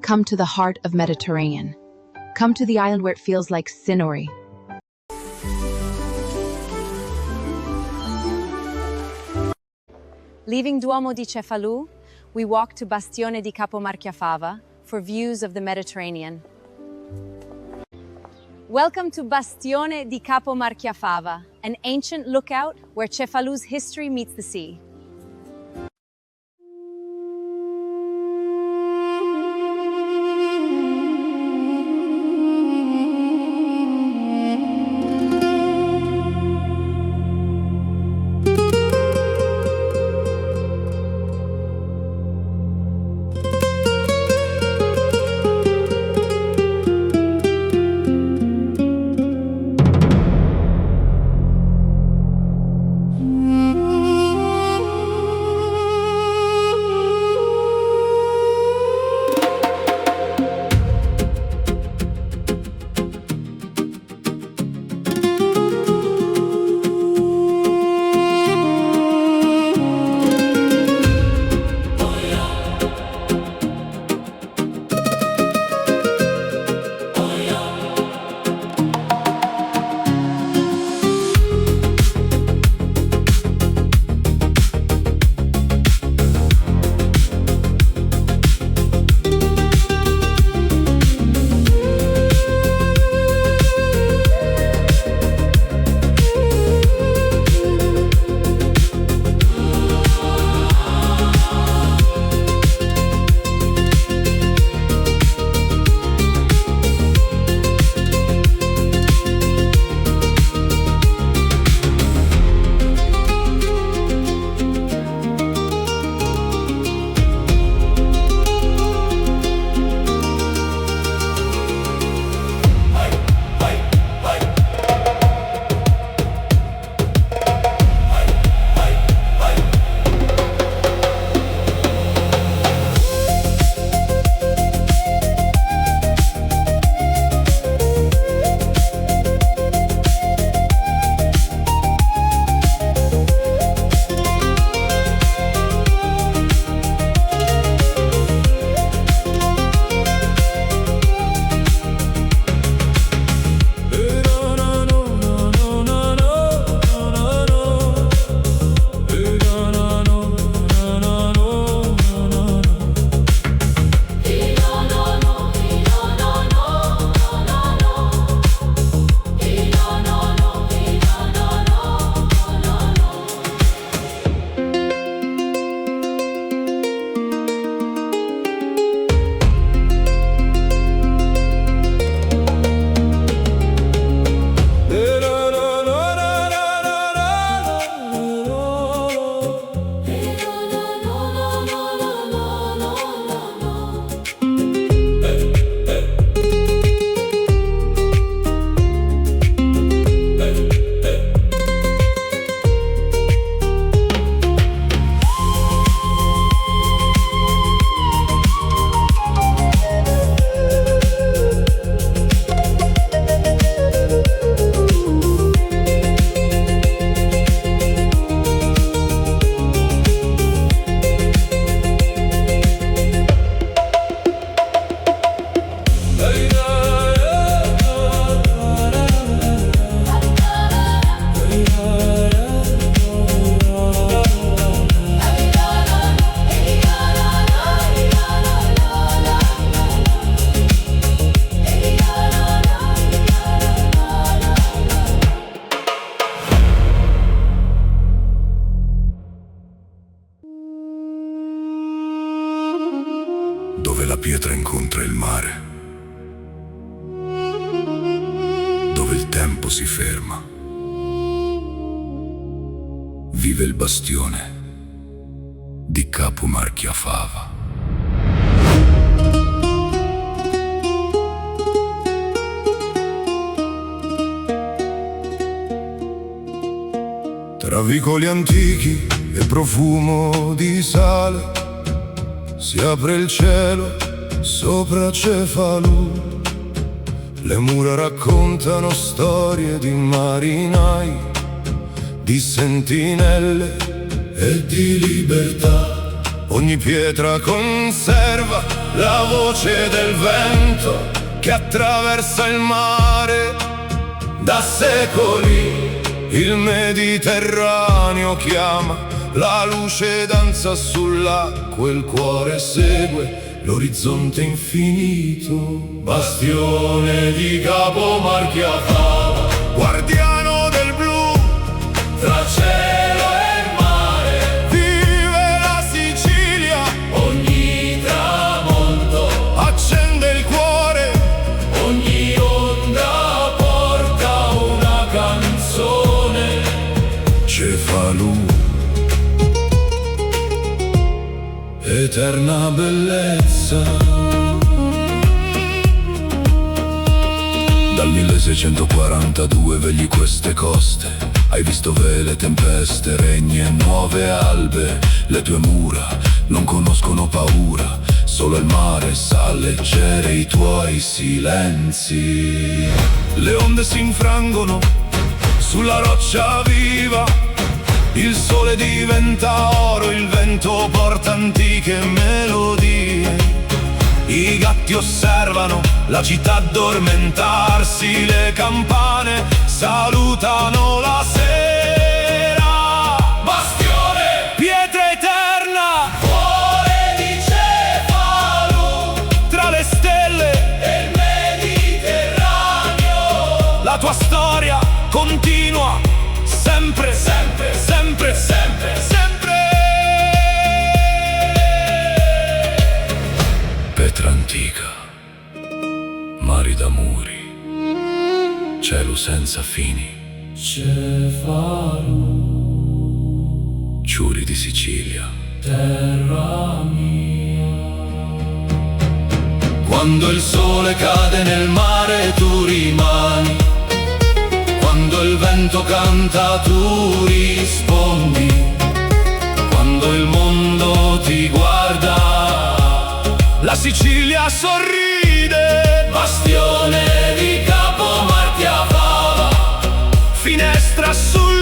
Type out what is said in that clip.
Come to the heart of Mediterranean. Come to the island where it feels like Sinori. Leaving Duomo di Cefalu, we walk to Bastione di Capo Marchiafava for views of the Mediterranean. Welcome to Bastione di Capo Marchiafava, an ancient lookout where Cefalu's history meets the sea. Dove la pietra incontra il mare, dove il tempo si ferma, vive il bastione di Capo Marchiafava. Tra vicoli antichi e profumo di sale si apre il cielo sopra Cefalu. Le mura raccontano storie di marinai, di sentinelle e di libertà. Ogni pietra conserva la voce del vento che attraversa il mare. Da secoli il Mediterraneo chiama, la luce danza sull'acqua, il cuore segue l'orizzonte infinito. Bastione di Capo Marchiafava, guardiano del blu, tra cielo e mare, vive la Sicilia. Ogni tramonto accende il cuore, ogni onda porta una canzone. Cefalu, eterna bellezza. Dal 1642 vegli queste coste, hai visto vele, tempeste, regni e nuove albe. Le tue mura non conoscono paura, solo il mare sa leggere i tuoi silenzi. Le onde si infrangono sulla roccia viva, il sole diventa oro, il vento porta antiche melodie. I gatti osservano la città addormentarsi, le campane salutano la sera. Bastione, pietra eterna, cuore di Cefalu, tra le stelle e il Mediterraneo. La tua storia continua sempre, sempre, sempre, sempre, sempre. Petra antica, mari da muri, cielo senza fini. Cefalu, ciuri di Sicilia, terra mia. Quando il sole cade nel mare tu rimani, quando il vento canta tu rispondi, quando il mondo ti guarda la Sicilia sorride. Bastione di Capo Marchiafava, finestra sul